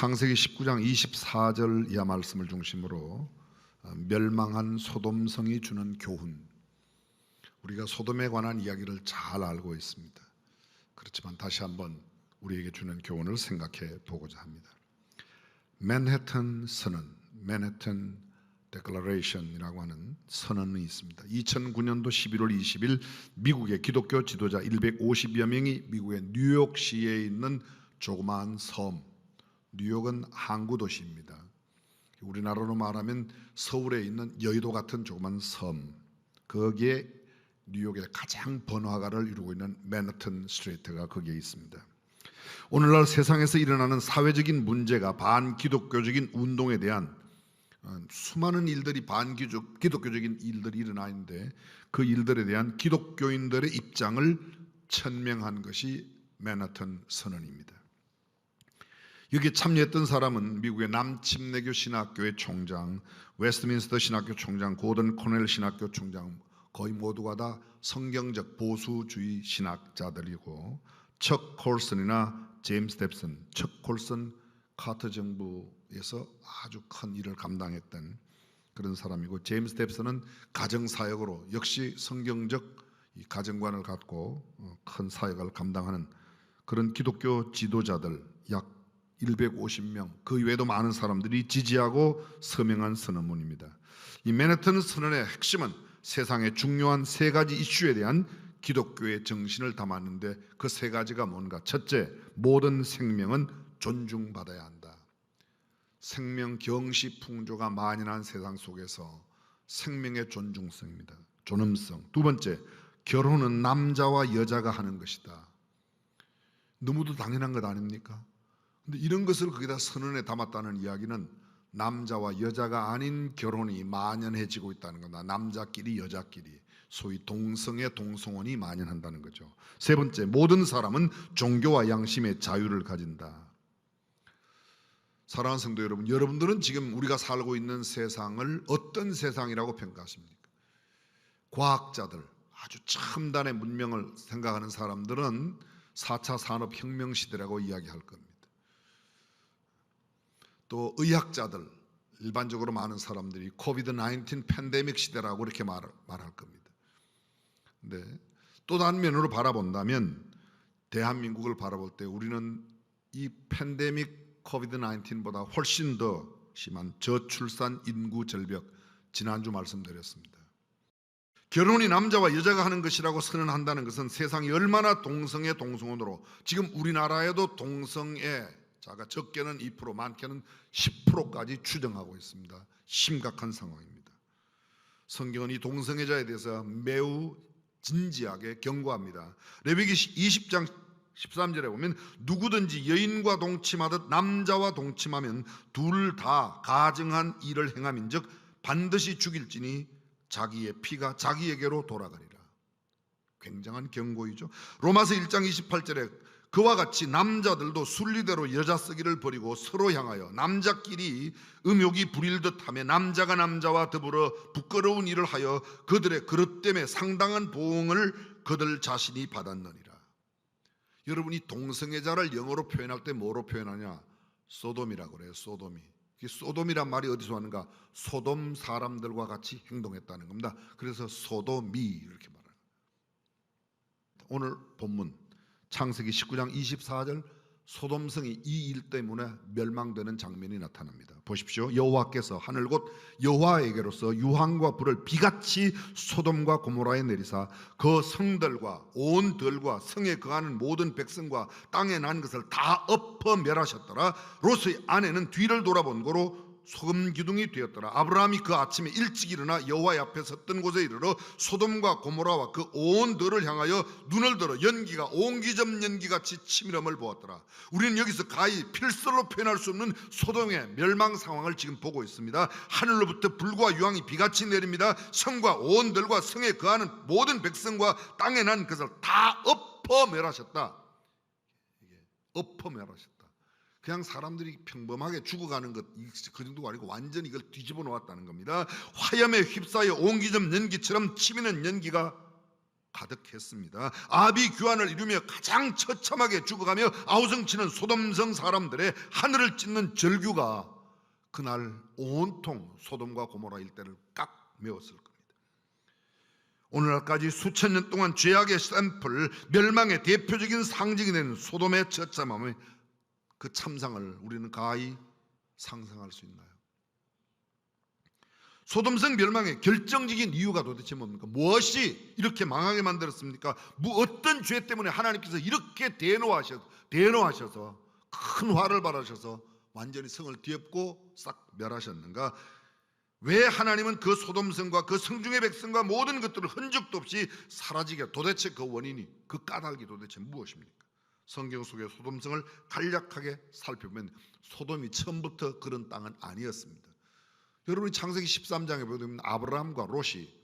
창세기 19장 24절 이하 말씀을 중심으로 멸망한 소돔성이 주는 교훈, 우리가 소돔에 관한 이야기를 잘 알고 있습니다. 그렇지만 다시 한번 우리에게 주는 교훈을 생각해 보고자 합니다. 맨해튼 선언, 맨해튼 데클러레이션이라고 하는 선언이 있습니다. 2009년도 11월 20일 미국의 기독교 지도자 150여 명이 미국의 뉴욕시에 있는 조그마한 섬, 뉴욕은 항구 도시입니다. 우리나라로 말하면 서울에 있는 여의도 같은 조그만 섬, 거기에 뉴욕의 가장 번화가를 이루고 있는 맨해튼 스트리트가 거기에 있습니다. 오늘날 세상에서 일어나는 사회적인 문제가 반기독교적인 운동에 대한 수많은 일들이 반기독교적인 일들이 일어나 있는데, 그 일들에 대한 기독교인들의 입장을 천명한 것이 맨해튼 선언입니다. 여기에 참여했던 사람은 미국의 남침례교 신학교의 총장, 웨스트민스터 신학교 총장, 고든 코넬 신학교 총장, 거의 모두가 다 성경적 보수주의 신학자들이고, 척 콜슨이나 제임스 뎁슨, 척 콜슨 카터 정부에서 아주 큰 일을 감당했던 그런 사람이고, 제임스 뎁슨은 가정사역으로 역시 성경적 이 가정관을 갖고 큰 사역을 감당하는 그런 기독교 지도자들 약 150명, 그 외에도 많은 사람들이 지지하고 서명한 선언문입니다. 이 맨해튼 선언의 핵심은 세상의 중요한 세 가지 이슈에 대한 기독교의 정신을 담았는데, 그 세 가지가 뭔가? 첫째, 모든 생명은 존중받아야 한다. 생명 경시 풍조가 만연한 세상 속에서 생명의 존중성입니다. 존엄성. 두 번째, 결혼은 남자와 여자가 하는 것이다. 너무도 당연한 것 아닙니까? 근데 이런 것을 거기다 선언에 담았다는 이야기는 남자와 여자가 아닌 결혼이 만연해지고 있다는 거다. 남자끼리 여자끼리, 소위 동성애 동성혼이 만연한다는 거죠. 세 번째, 모든 사람은 종교와 양심의 자유를 가진다. 사랑하는 성도 여러분, 여러분들은 지금 우리가 살고 있는 세상을 어떤 세상이라고 평가하십니까? 과학자들, 아주 첨단의 문명을 생각하는 사람들은 4차 산업혁명 시대라고 이야기할 겁니다. 또 의학자들, 일반적으로 많은 사람들이 코비드-19 팬데믹 시대라고 이렇게 말할 겁니다. 근데 또 다른 면으로 바라본다면, 대한민국을 바라볼 때 우리는 이 팬데믹 코비드-19보다 훨씬 더 심한 저출산 인구 절벽, 지난주 말씀드렸습니다. 결혼이 남자와 여자가 하는 것이라고 선언한다는 것은 세상이 얼마나 동성애 동성혼으로, 지금 우리나라에도 동성애자가 적게는 2%, 많게는 10%까지 추정하고 있습니다. 심각한 상황입니다. 성경은 이 동성애자에 대해서 매우 진지하게 경고합니다. 레위기 20장 13절에 보면, 누구든지 여인과 동침하듯 남자와 동침하면 둘 다 가증한 일을 행함인즉 반드시 죽일지니 자기의 피가 자기에게로 돌아가리라. 굉장한 경고이죠. 로마서 1장 28절에 그와 같이 남자들도 순리대로 여자 쓰기를 버리고 서로 향하여 남자끼리 음욕이 부릴 듯하며 남자가 남자와 더불어 부끄러운 일을 하여 그들의 그릇 때문에 상당한 보응을 그들 자신이 받았느니라. 여러분이 동성애자를 영어로 표현할 때 뭐로 표현하냐? 소돔이라고 그래요. 소돔이. 소돔이란 말이 어디서 왔는가? 소돔 사람들과 같이 행동했다는 겁니다. 그래서 소돔이 이렇게 말합니다. 오늘 본문 창세기 19장 24절, 소돔성이 이 일 때문에 멸망되는 장면이 나타납니다. 보십시오. 여호와께서 하늘 곧 여호와에게로서 유황과 불을 비같이 소돔과 고모라에 내리사 그 성들과 온 들과 성에 거하는 모든 백성과 땅에 난 것을 다 엎어 멸하셨더라. 롯의 아내는 뒤를 돌아본 고로 소금 기둥이 되었더라. 아브라함이 그 아침에 일찍 일어나 여호와의 앞에 섰던 곳에 이르러 소돔과 고모라와 그 온 들을 향하여 눈을 들어 연기가 옹기점 연기같이 치밀함을 보았더라. 우리는 여기서 가히 필설로 표현할 수 없는 소돔의 멸망 상황을 지금 보고 있습니다. 하늘로부터 불과 유황이 비같이 내립니다. 성과 온 들과 성에 거하는 모든 백성과 땅에 난 것을 다 엎어 멸하셨다. 엎어 멸하셨다. 그냥 사람들이 평범하게 죽어가는 것, 그 정도가 아니고 완전히 이걸 뒤집어 놓았다는 겁니다. 화염에 휩싸여 옹기점 연기처럼 치미는 연기가 가득했습니다. 아비규환을 이루며 가장 처참하게 죽어가며 아우성치는 소돔성 사람들의 하늘을 찢는 절규가 그날 온통 소돔과 고모라 일대를 꽉 메웠을 겁니다. 오늘날까지 수천 년 동안 죄악의 샘플, 멸망의 대표적인 상징이 되는 소돔의 처참함의 그 참상을 우리는 가히 상상할 수 있나요? 소돔성 멸망의 결정적인 이유가 도대체 뭡니까? 무엇이 이렇게 망하게 만들었습니까? 어떤 죄 때문에 하나님께서 이렇게 대노하셔서 큰 화를 발하셔서 완전히 성을 뒤엎고 싹 멸하셨는가? 왜 하나님은 그 소돔성과 그 성중의 백성과 모든 것들을 흔적도 없이 사라지게, 도대체 그 원인이, 그 까닭이 도대체 무엇입니까? 성경 속의 소돔성을 간략하게 살펴보면 소돔이 처음부터 그런 땅은 아니었습니다. 여러분이 창세기 13장에 보면 아브라함과 롯이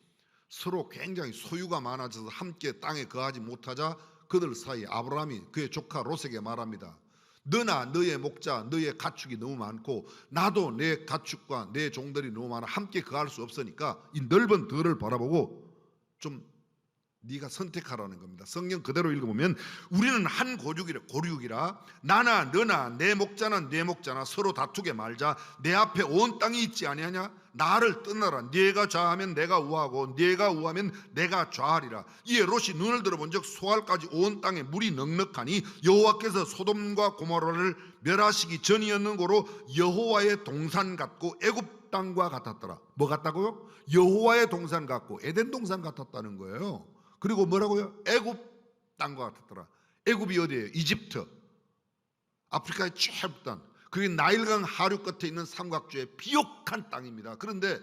서로 굉장히 소유가 많아져서 함께 땅에 거하지 못하자 그들 사이 아브라함이 그의 조카 롯에게 말합니다. 너나 너의 목자, 너의 가축이 너무 많고 나도 내 가축과 내 종들이 너무 많아 함께 거할 수 없으니까 이 넓은 들을 바라보고 좀 네가 선택하라는 겁니다. 성경 그대로 읽어보면 우리는 한 고륙이라 나나 너나 내 목자나 내 목자나 서로 다투게 말자. 내 앞에 온 땅이 있지 아니하냐? 나를 떠나라. 네가 좌하면 내가 우하고 네가 우하면 내가 좌하리라. 이에 롯이 눈을 들어본즉 소알까지 온 땅에 물이 넉넉하니 여호와께서 소돔과 고모라를 멸하시기 전이었는 고로 여호와의 동산 같고 애굽 땅과 같았더라. 뭐 같다고요? 여호와의 동산 같고 에덴 동산 같았다는 거예요. 그리고 뭐라고요? 애굽 땅과 같았더라. 애굽이 어디예요? 이집트, 아프리카의 최북단, 그게 나일강 하류 끝에 있는 삼각주의 비옥한 땅입니다. 그런데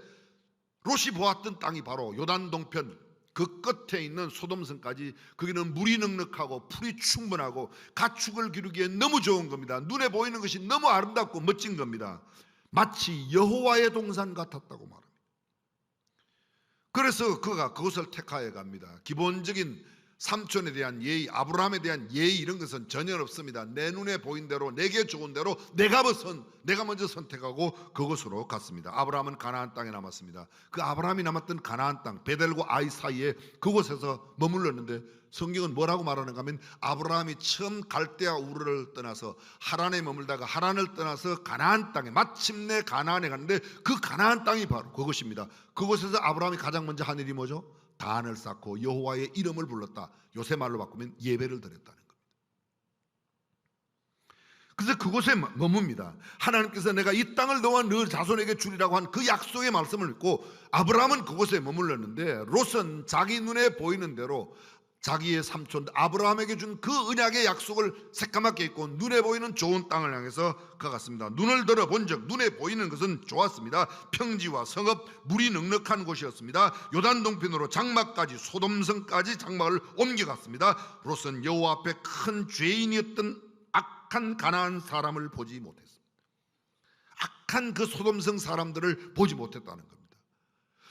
롯이 보았던 땅이 바로 요단 동편 그 끝에 있는 소돔성까지, 거기는 물이 넉넉하고 풀이 충분하고 가축을 기르기에 너무 좋은 겁니다. 눈에 보이는 것이 너무 아름답고 멋진 겁니다. 마치 여호와의 동산 같았다고 말합니다. 그래서 그가 그것을 택하여 갑니다. 기본적인 삼촌에 대한 예의, 아브라함에 대한 예의 이런 것은 전혀 없습니다. 내 눈에 보인 대로, 내게 좋은 대로 내가 먼저 선택하고 그곳으로 갔습니다. 아브라함은 가나안 땅에 남았습니다. 그 아브라함이 남았던 가나안 땅, 베델과 아이 사이에 그곳에서 머물렀는데 성경은 뭐라고 말하는가 하면 아브라함이 처음 갈대아 우르를 떠나서 하란에 머물다가 하란을 떠나서 가나안 땅에 마침내 가나안에 갔는데 그 가나안 땅이 바로 그것입니다. 그곳에서 아브라함이 가장 먼저 한 일이 뭐죠? 단을 쌓고 여호와의 이름을 불렀다. 요새 말로 바꾸면 예배를 드렸다는 겁니다. 그래서 그곳에 머뭅니다. 하나님께서 내가 이 땅을 너와 너 자손에게 주리라고 한 그 약속의 말씀을 믿고 아브라함은 그곳에 머물렀는데 롯은 자기 눈에 보이는 대로 자기의 삼촌 아브라함에게 준 그 언약의 약속을 새까맣게 잊고 눈에 보이는 좋은 땅을 향해서 가갔습니다. 눈을 들어 본즉 눈에 보이는 것은 좋았습니다. 평지와 성읍, 물이 넉넉한 곳이었습니다. 요단 동편으로 장막까지 소돔성까지 장막을 옮겨갔습니다. 롯은 여호와 앞에 큰 죄인이었던 악한 가나안 사람을 보지 못했습니다. 악한 그 소돔성 사람들을 보지 못했다는 겁니다.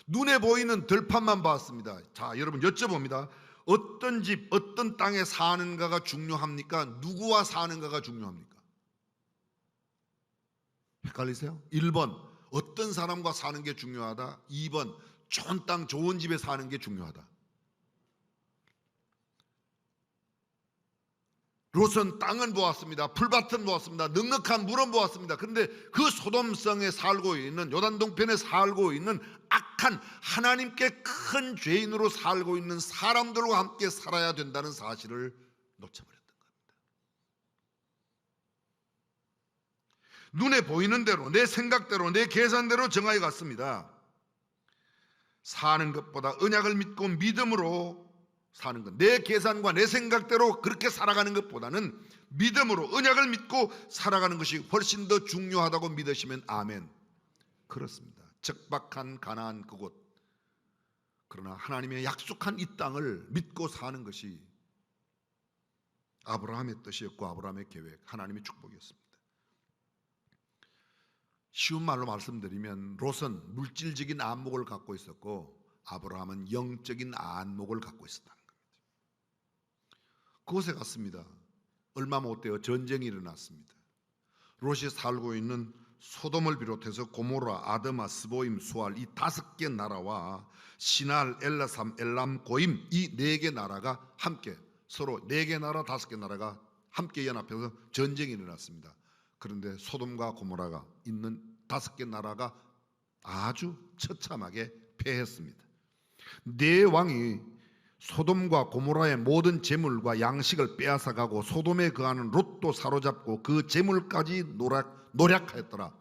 눈에 보이는 들판만 봤습니다. 자, 여러분 여쭤봅니다. 어떤 집, 어떤 땅에 사는가가 중요합니까? 누구와 사는가가 중요합니까? 헷갈리세요? 1번 어떤 사람과 사는 게 중요하다. 2번 좋은 땅, 좋은 집에 사는 게 중요하다. 롯은 땅은 보았습니다. 풀밭은 보았습니다. 넉넉한 물은 보았습니다. 그런데 그 소돔성에 살고 있는, 요단 동편에 살고 있는 악한, 하나님께 큰 죄인으로 살고 있는 사람들과 함께 살아야 된다는 사실을 놓쳐버렸던 겁니다. 눈에 보이는 대로, 내 생각대로, 내 계산대로 정하여 갔습니다. 사는 것보다 언약을 믿고 믿음으로 사는 것, 내 계산과 내 생각대로 그렇게 살아가는 것보다는 믿음으로 언약을 믿고 살아가는 것이 훨씬 더 중요하다고 믿으시면 아멘. 그렇습니다. 척박한 가나안 그곳, 그러나 하나님의 약속한 이 땅을 믿고 사는 것이 아브라함의 뜻이었고 아브라함의 계획, 하나님의 축복이었습니다. 쉬운 말로 말씀드리면 롯은 물질적인 안목을 갖고 있었고 아브라함은 영적인 안목을 갖고 있었다는 겁니다. 그곳에 갔습니다. 얼마 못 돼요. 전쟁이 일어났습니다. 롯이 살고 있는 소돔을 비롯해서 고모라, 아드마, 스보임, 수알 이 5개 나라와 시날, 엘라삼, 엘람, 고임 이 4개 나라가 함께 서로 4개 나라, 5개 나라가 함께 연합해서 전쟁이 일어났습니다. 그런데 소돔과 고모라가 있는 5개 나라가 아주 처참하게 패했습니다. 4왕이 소돔과 고모라의 모든 재물과 양식을 빼앗아가고 소돔에 거하는 롯도 사로잡고 그 재물까지 노략하였더라.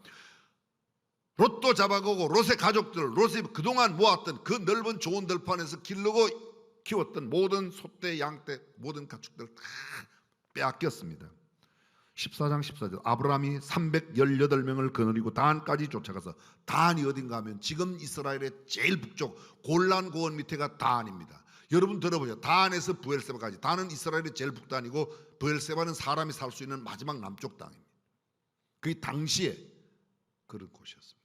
롯도 잡아가고 롯의 가족들, 롯이 그동안 모았던 그 넓은 좋은 들판에서 기르고 키웠던 모든 소떼, 양떼, 모든 가축들 다 빼앗겼습니다. 14장 14절 아브라함이 318명을 거느리고 단까지 쫓아가서, 단이 어딘가 하면 지금 이스라엘의 제일 북쪽 골란 고원 밑에가 단입니다. 여러분 들어보세요. 단에서 브엘세바까지. 단은 이스라엘의 제일 북단이고 브엘세바는 사람이 살 수 있는 마지막 남쪽 땅입니다. 그게 당시에 그런 곳이었습니다.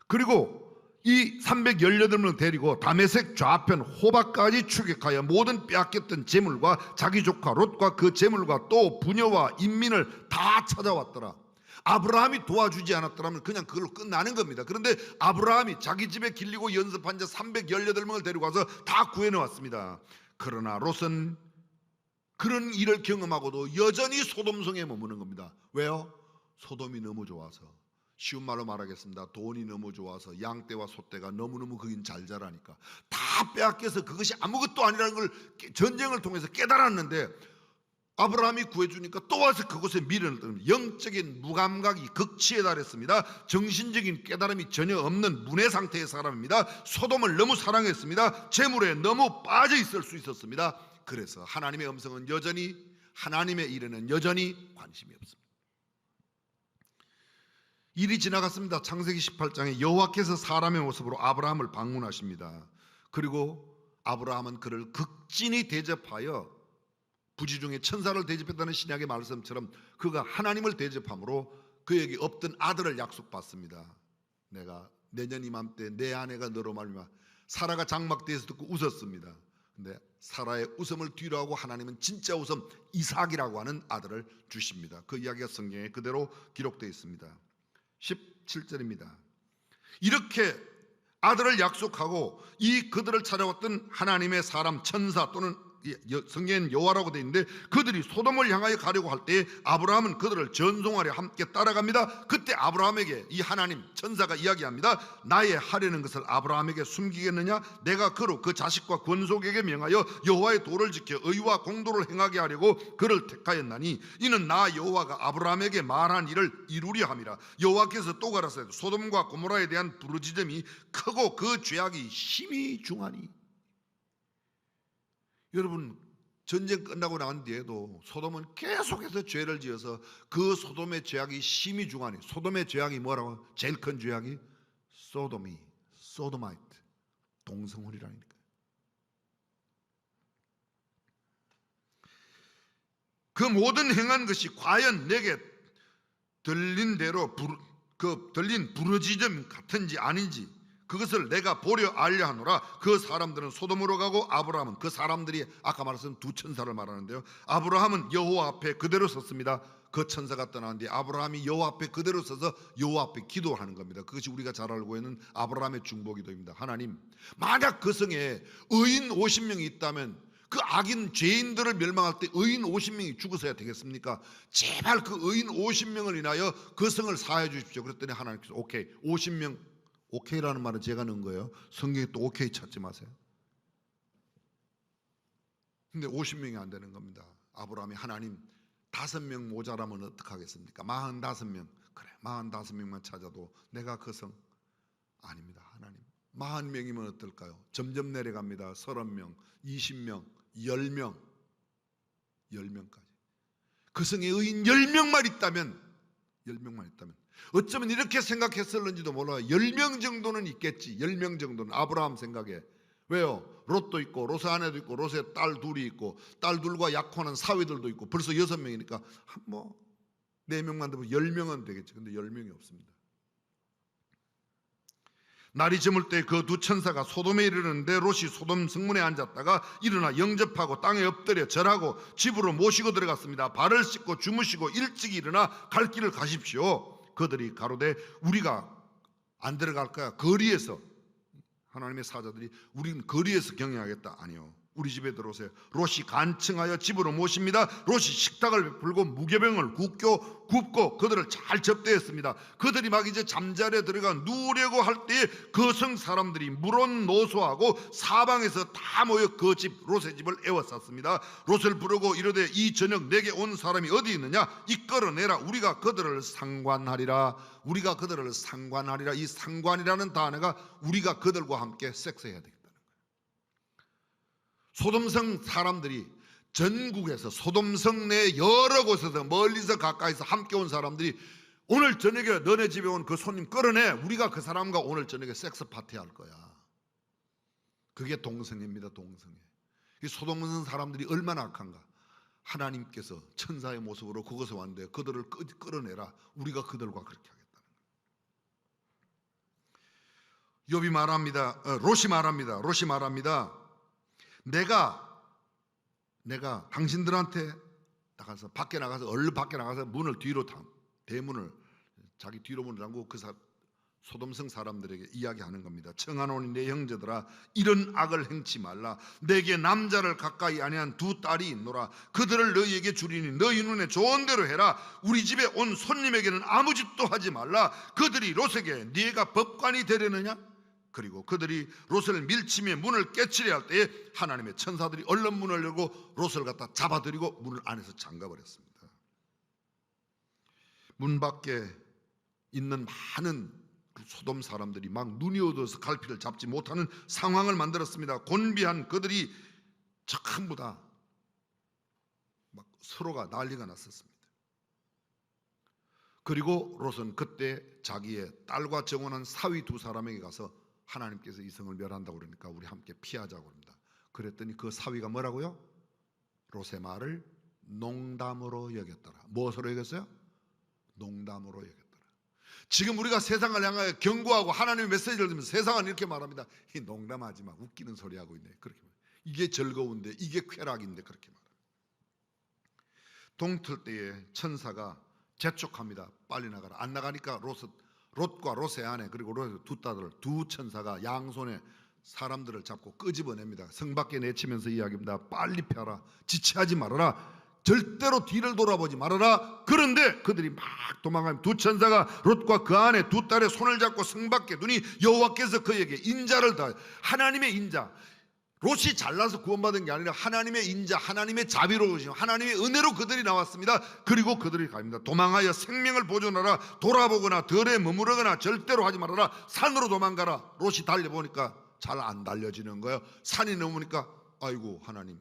그리고 이 318명을 데리고 다메섹 좌편 호박까지 추격하여 모든 빼앗겼던 재물과 자기 조카 롯과 그 재물과 또 부녀와 인민을 다 찾아왔더라. 아브라함이 도와주지 않았더라면 그냥 그걸로 끝나는 겁니다. 그런데 아브라함이 자기 집에 길리고 연습한 자 318명을 데리고 와서 다 구해내왔습니다. 그러나 롯은 그런 일을 경험하고도 여전히 소돔성에 머무는 겁니다. 왜요? 소돔이 너무 좋아서. 쉬운 말로 말하겠습니다. 돈이 너무 좋아서 양떼와 소떼가 너무너무 거긴 잘 자라니까 다 빼앗겨서 그것이 아무것도 아니라는 걸 전쟁을 통해서 깨달았는데, 아브라함이 구해주니까 또 와서 그곳에 미련을 떠는 영적인 무감각이 극치에 달했습니다. 정신적인 깨달음이 전혀 없는 문외 상태의 사람입니다. 소돔을 너무 사랑했습니다. 재물에 너무 빠져 있을 수 있었습니다. 그래서 하나님의 음성은 여전히, 하나님의 일에는 여전히 관심이 없습니다. 일이 지나갔습니다. 창세기 18장에 여호와께서 사람의 모습으로 아브라함을 방문하십니다. 그리고 아브라함은 그를 극진히 대접하여, 부지 중에 천사를 대접했다는 신약의 말씀처럼 그가 하나님을 대접함으로 그에게 없던 아들을 약속받습니다. 내가 내년 이맘때 내 아내가 너로 말미암아, 사라가 장막대에서 듣고 웃었습니다. 근데 사라의 웃음을 뒤로하고 하나님은 진짜 웃음 이삭이라고 하는 아들을 주십니다. 그 이야기가 성경에 그대로 기록되어 있습니다. 17절입니다. 이렇게 아들을 약속하고 이 그들을 찾아왔던 하나님의 사람, 천사 또는 성경에는 여호와라고 되어 있는데, 그들이 소돔을 향하여 가려고 할 때 아브라함은 그들을 전송하려 함께 따라갑니다. 그때 아브라함에게 이 하나님 천사가 이야기합니다. 나의 하려는 것을 아브라함에게 숨기겠느냐? 내가 그로 그 자식과 권속에게 명하여 여호와의 도를 지켜 의와 공도를 행하게 하려고 그를 택하였나니 이는 나 여호와가 아브라함에게 말한 일을 이루려 함이라. 여호와께서 또 가라사대 소돔과 고모라에 대한 부르짖음이 크고 그 죄악이 심히 중하니. 여러분, 전쟁 끝나고 난 뒤에도 소돔은 계속해서 죄를 지어서 그 소돔의 죄악이 심히 중하니. 소돔의 죄악이 뭐라고? 제일 큰 죄악이 소도마이트, 동성혼이라니까. 그 모든 행한 것이 과연 내게 들린 대로 들린 부르짖음 같은지 아닌지 그것을 내가 보려 알려 하노라. 그 사람들은 소돔으로 가고 아브라함은, 그 사람들이 아까 말했던 두 천사를 말하는데요, 아브라함은 여호와 앞에 그대로 섰습니다. 그 천사가 떠나는데 아브라함이 여호와 앞에 그대로 서서 여호와 앞에 기도하는 겁니다. 그것이 우리가 잘 알고 있는 아브라함의 중보기도입니다. 하나님, 만약 그 성에 의인 50명이 있다면 그 악인 죄인들을 멸망할 때 의인 50명이 죽어서야 되겠습니까? 제발 그 의인 50명을 인하여 그 성을 사해 주십시오. 그랬더니 하나님께서 오케이, 50명. 오케이라는 말은 제가 넣은 거예요. 성경에 또 오케이 찾지 마세요. 근데 50명이 안 되는 겁니다. 아브라함이 하나님 5명 모자라면 어떡하겠습니까? 45명. 그래, 45명만 찾아도 내가 그 성. 아닙니다. 하나님 40명이면 어떨까요? 점점 내려갑니다. 30명, 20명, 10명, 10명까지. 그 성에 의인 10명만 있다면, 10명만 있다면 어쩌면 이렇게 생각했을는지도 몰라요. 10명 정도는 있겠지. 10명 정도는 아브라함 생각에. 왜요? 롯도 있고 롯의 아내도 있고 롯의 딸 둘이 있고 딸 둘과 약혼한 사위들도 있고 벌써 6명이니까 뭐 4명만 되면 10명은 되겠지. 근데 10명이 없습니다. 날이 저물 때 그 두 천사가 소돔에 이르는데 롯이 소돔 성문에 앉았다가 일어나 영접하고 땅에 엎드려 절하고 집으로 모시고 들어갔습니다. 발을 씻고 주무시고 일찍 일어나 갈 길을 가십시오. 그들이 가로되 우리가 안 들어갈 거야. 거리에서 하나님의 사자들이 우리는 거리에서 경영하겠다. 아니요. 우리 집에 들어오세요. 롯이 간청하여 집으로 모십니다. 롯이 식탁을 베풀고 무교병을 굽고 그들을 잘 접대했습니다. 그들이 막 이제 잠자리에 들어가 누우려고 할 때에 그 성 사람들이 물론 노소하고 사방에서 다 모여 그 집 롯의 집을 에워쌌습니다. 롯을 부르고 이르되 이 저녁 내게 온 사람이 어디 있느냐? 이끌어내라. 우리가 그들을 상관하리라. 우리가 그들을 상관하리라. 이 상관이라는 단어가 우리가 그들과 함께 섹스해야 되겠다. 소돔성 사람들이 전국에서 소돔성 내 여러 곳에서 멀리서 가까이서 함께 온 사람들이 오늘 저녁에 너네 집에 온 그 손님 끌어내. 우리가 그 사람과 오늘 저녁에 섹스 파티 할 거야. 그게 동성애입니다. 동성애. 이 소돔성 사람들이 얼마나 악한가. 하나님께서 천사의 모습으로 그곳에 왔는데 그들을 끌어내라. 우리가 그들과 그렇게 하겠다는 거예요. 욥이 말합니다. 롯이 말합니다. 내가 당신들한테 나가서 밖에 나가서 얼른 밖에 나가서 문을 뒤로 대문을 자기 뒤로 문을 잠그고 그 소돔성 사람들에게 이야기하는 겁니다. 청하노니 내 형제들아 이런 악을 행치 말라. 내게 남자를 가까이 아니한 두 딸이 있노라. 그들을 너희에게 주리니 너희 눈에 좋은 대로 해라. 우리 집에 온 손님에게는 아무 짓도 하지 말라. 그들이 롯에게 네가 법관이 되려느냐? 그리고 그들이 롯을 밀치며 문을 깨치려 할 때에 하나님의 천사들이 얼른 문을 열고 롯을 갖다 잡아들이고 문을 안에서 잠가버렸습니다. 문 밖에 있는 많은 소돔 사람들이 막 눈이 어두워서 갈피를 잡지 못하는 상황을 만들었습니다. 곤비한 그들이 전부 다 막 서로가 난리가 났었습니다. 그리고 롯은 그때 자기의 딸과 정혼한 사위 두 사람에게 가서 하나님께서 이성을 멸한다고 그러니까 우리 함께 피하자고 합니다. 그랬더니 그 사위가 뭐라고요? 롯의 말을 농담으로 여겼더라. 무엇으로 여겼어요? 농담으로 여겼더라. 지금 우리가 세상을 향하여 경고하고 하나님의 메시지를 들으면서 세상은 이렇게 말합니다. 이 농담하지 마. 웃기는 소리 하고 있네. 그렇게 말합니다. 이게 즐거운데 이게 쾌락인데 그렇게 말합니다. 동틀 때에 천사가 재촉합니다. 빨리 나가라. 안 나가니까 롯과 롯의 아내 그리고 롯의 두 딸들 두 천사가 양손에 사람들을 잡고 끄집어냅니다. 성 밖에 내치면서 이야기합니다. 빨리 펴라. 지체하지 말아라. 절대로 뒤를 돌아보지 말아라. 그런데 그들이 막 도망가면 두 천사가 롯과 그 아내 두 딸의 손을 잡고 성 밖에 두니 여호와께서 그에게 인자를 다 하나님의 인자. 롯이 잘나서 구원받은 게 아니라 하나님의 인자, 하나님의 자비로우심, 하나님의 은혜로 그들이 나왔습니다. 그리고 그들이 갑니다. 도망하여 생명을 보존하라. 돌아보거나 들에 머무르거나 절대로 하지 말아라. 산으로 도망가라. 롯이 달려보니까 잘 안 달려지는 거예요. 산이 넘으니까 아이고 하나님,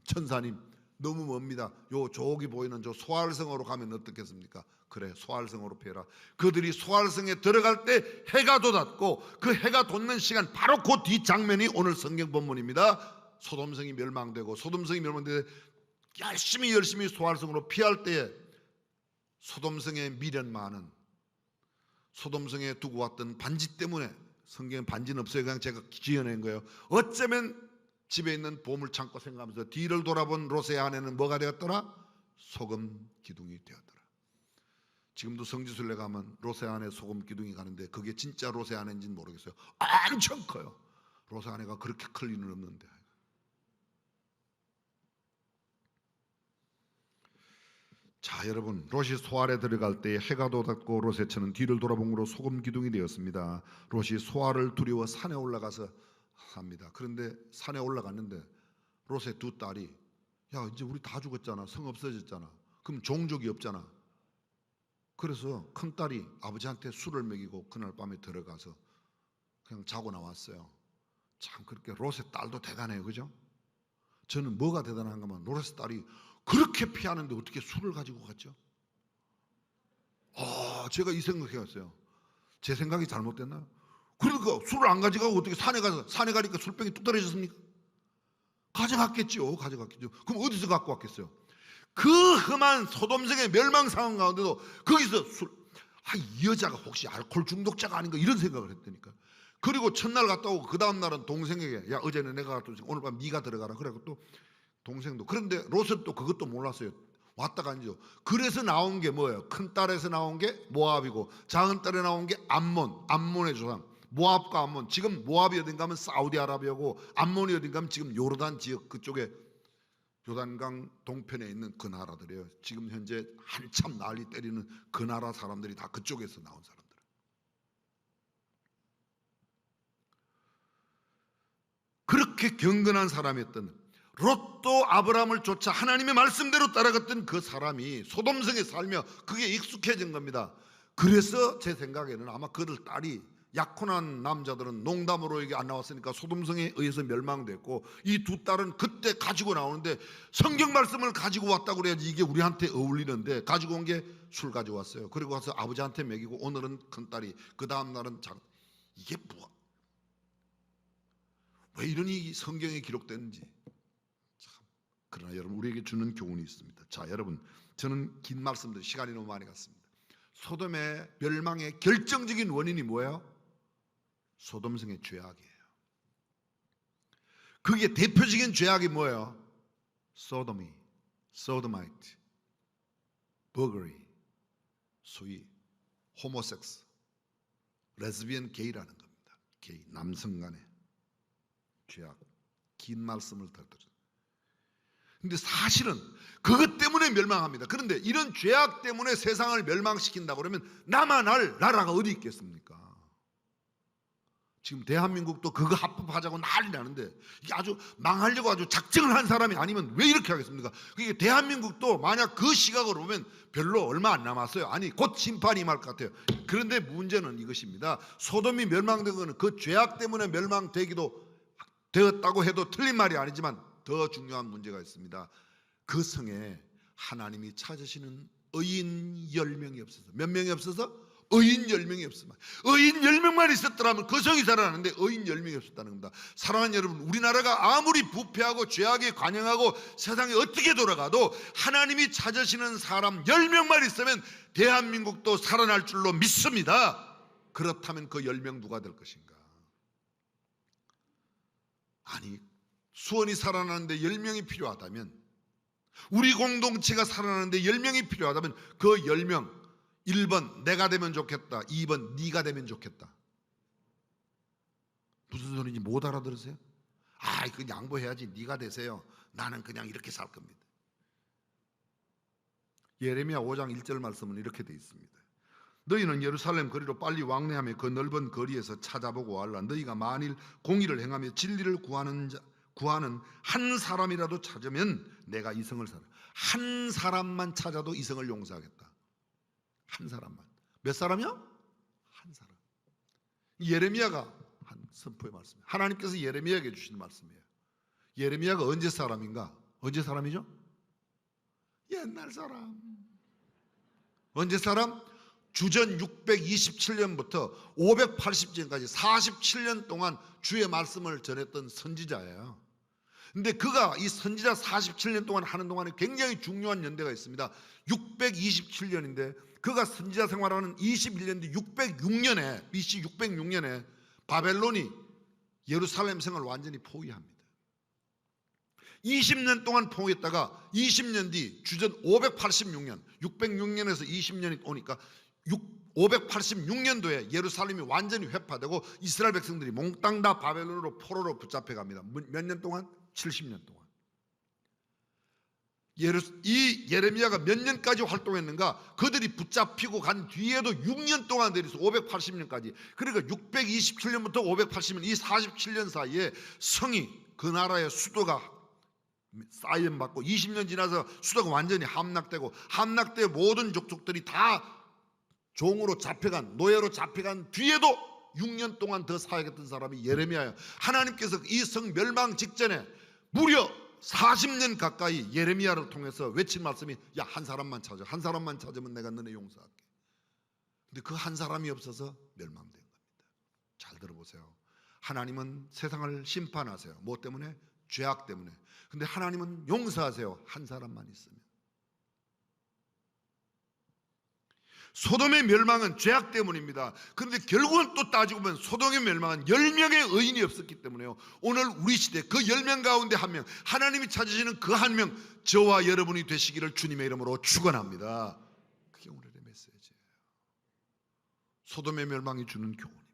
천사님 너무 멉니다. 요 저기 보이는 저 소알성으로 가면 어떻겠습니까? 그래, 소알성으로 피해라. 그들이 소알성에 들어갈 때 해가 돋았고 그 해가 돋는 시간 바로 그 뒷장면이 오늘 성경 본문입니다. 소돔성이 멸망되고 소돔성이 멸망되고 열심히 소알성으로 피할 때에 소돔성에 미련 많은 소돔성에 두고 왔던 반지 때문에, 성경에 반지는 없어요. 그냥 제가 지어낸 거예요. 어쩌면 집에 있는 보물창고 생각하면서 뒤를 돌아본 롯의 아내는 뭐가 되었더라? 소금 기둥이 되었더라. 지금도 성지순례 가면 롯의 아내 소금 기둥이 가는데 그게 진짜 롯의 아내인지는 모르겠어요. 엄청 커요. 롯의 아내가 그렇게 클 리는 없는데. 자, 여러분, 롯이 소알에 들어갈 때 해가 돋았고 롯의 처는 뒤를 돌아봄으로 소금 기둥이 되었습니다. 롯이 소알을 두려워 산에 올라가서 삽니다. 그런데 산에 올라갔는데 롯의 두 딸이 야, 이제 우리 다 죽었잖아. 성 없어졌잖아. 그럼 종족이 없잖아. 그래서 큰 딸이 아버지한테 술을 먹이고 그날 밤에 들어가서 그냥 자고 나왔어요. 참 그렇게 롯의 딸도 대단해요. 그죠? 저는 뭐가 대단한가 하면 롯의 딸이 그렇게 피하는데 어떻게 술을 가지고 갔죠? 제가 이 생각해왔어요. 제 생각이 잘못됐나요? 그러니까 술을 안 가져가고 어떻게 산에 가니까 술병이 뚝 떨어졌습니까? 가져갔겠죠. 그럼 어디서 갖고 왔겠어요? 그 험한 소돔성의 멸망 상황 가운데도 거기서 이 여자가 혹시 알코올 중독자가 아닌가 이런 생각을 했다니까. 그리고 첫날 갔다 오고 그 다음 날은 동생에게 야, 어제는 내가 갔다 오니까 오늘 밤 네가 들어가라. 그래갖고 또 동생도. 그런데 롯은 또 그것도 몰랐어요. 왔다 간죠. 그래서 나온 게 뭐예요? 큰 딸에서 나온 게 모압이고 작은 딸에 나온 게 암몬의 조상. 모압과 암몬. 지금 모압이 어딘가 하면 사우디아라비아고 암몬이 어딘가 하면 지금 요르단 지역 그쪽에 요단강 동편에 있는 그 나라들이에요. 지금 현재 한참 난리 때리는 그 나라 사람들이 다 그쪽에서 나온 사람들. 그렇게 경건한 사람이었던 롯도 아브라함을 쫓아 하나님의 말씀대로 따라갔던 그 사람이 소돔성에 살며 그게 익숙해진 겁니다. 그래서 제 생각에는 아마 그들 딸이 약혼한 남자들은 농담으로 이게 안 나왔으니까 소돔성에 의해서 멸망됐고 이 두 딸은 그때 가지고 나오는데 성경 말씀을 가지고 왔다고 그래야지 이게 우리한테 어울리는데 가지고 온 게 술 가지고 왔어요. 그리고 와서 아버지한테 먹이고 오늘은 큰딸이 그 다음 날은 이게 뭐야? 왜 이런 이 성경에 기록되는지 참. 그러나 여러분 우리에게 주는 교훈이 있습니다. 자 여러분 저는 긴 말씀들 시간이 너무 많이 갔습니다. 소돔의 멸망의 결정적인 원인이 뭐예요? 소돔성의 죄악이에요. 그게 대표적인 죄악이 뭐예요? 소도마이트, 버거리, 소위 호모섹스, 레즈비언 게이라는 겁니다. 게이, 남성 간의 죄악. 긴 말씀을 더 드려. 근데 사실은 그것 때문에 멸망합니다. 그런데 이런 죄악 때문에 세상을 멸망시킨다고 그러면 나만 알 나라가 어디 있겠습니까? 지금 대한민국도 그거 합법하자고 난리 나는데 이게 아주 망하려고 아주 작정을 한 사람이 아니면 왜 이렇게 하겠습니까? 그게 대한민국도 만약 그 시각으로 보면 별로 얼마 안 남았어요. 아니 곧 심판이 임할 것 같아요. 그런데 문제는 이것입니다. 소돔이 멸망된 것은 그 죄악 때문에 멸망되기도 되었다고 해도 틀린 말이 아니지만 더 중요한 문제가 있습니다. 그 성에 하나님이 찾으시는 의인 10명이 없어서 몇 명이 없어서? 의인 10명이 없으면 의인 10명만 있었더라면 그 성이 살아나는데 의인 10명이 없었다는 겁니다. 사랑하는 여러분 우리나라가 아무리 부패하고 죄악에 관영하고 세상이 어떻게 돌아가도 하나님이 찾으시는 사람 10명만 있으면 대한민국도 살아날 줄로 믿습니다. 그렇다면 그 10명 누가 될 것인가? 아니 수원이 살아나는데 10명이 필요하다면 우리 공동체가 살아나는데 10명이 필요하다면 그 10명 1번 내가 되면 좋겠다 2번 네가 되면 좋겠다. 무슨 소리인지 못 알아들으세요? 아 이거 양보해야지 네가 되세요. 나는 그냥 이렇게 살 겁니다. 예레미야 5장 1절 말씀은 이렇게 되어 있습니다. 너희는 예루살렘 거리로 빨리 왕래하며 그 넓은 거리에서 찾아보고 와라. 너희가 만일 공의를 행하며 진리를 구하는 한 사람이라도 찾으면 내가 이 성을 살아. 한 사람만 찾아도 이 성을 용서하겠다. 한 사람만. 몇 사람이요? 한 사람. 예레미야가 한 선포의 말씀이에요. 하나님께서 예레미야에게 주신 말씀이에요. 예레미야가 언제 사람인가? 언제 사람이죠? 옛날 사람. 언제 사람? 주전 627년부터 580년까지 47년 동안 주의 말씀을 전했던 선지자예요. 근데 그가 이 선지자 47년 동안 하는 동안에 굉장히 중요한 연대가 있습니다. 627년인데 그가 선지자 생활하는 21년 뒤 606년에 BC 606년에 바벨론이 예루살렘 성을 완전히 포위합니다. 20년 동안 포위했다가 20년 뒤 주전 586년 606년에서 20년이 오니까 586년도에 예루살렘이 완전히 회파되고 이스라엘 백성들이 몽땅 다 바벨론으로 포로로 붙잡혀 갑니다. 몇 년 동안? 70년 동안. 이 예레미야가 몇 년까지 활동했는가? 그들이 붙잡히고 간 뒤에도 6년 동안 내려서 580년까지. 그러니까 627년부터 580년 이 47년 사이에 성이 그 나라의 수도가 사이언 받고 20년 지나서 수도가 완전히 함락되고 함락돼 모든 족속들이 다 종으로 잡혀간 노예로 잡혀간 뒤에도 6년 동안 더 사역했던 사람이 예레미야예요. 하나님께서 이 성 멸망 직전에 무려 40년 가까이 예레미야를 통해서 외친 말씀이 야 한 사람만 찾아. 한 사람만 찾으면 내가 너네 용서할게. 근데 그 한 사람이 없어서 멸망된 겁니다. 잘 들어보세요. 하나님은 세상을 심판하세요. 뭐 때문에? 죄악 때문에. 근데 하나님은 용서하세요. 한 사람만 있으면. 소돔의 멸망은 죄악 때문입니다. 그런데 결국은 또 따지고 보면 소돔의 멸망은 10명의 의인이 없었기 때문에요. 오늘 우리 시대 그 10명 가운데 한 명, 하나님이 찾으시는 그 한 명, 저와 여러분이 되시기를 주님의 이름으로 축원합니다. 그게 오늘의 메시지예요. 소돔의 멸망이 주는 교훈이에요.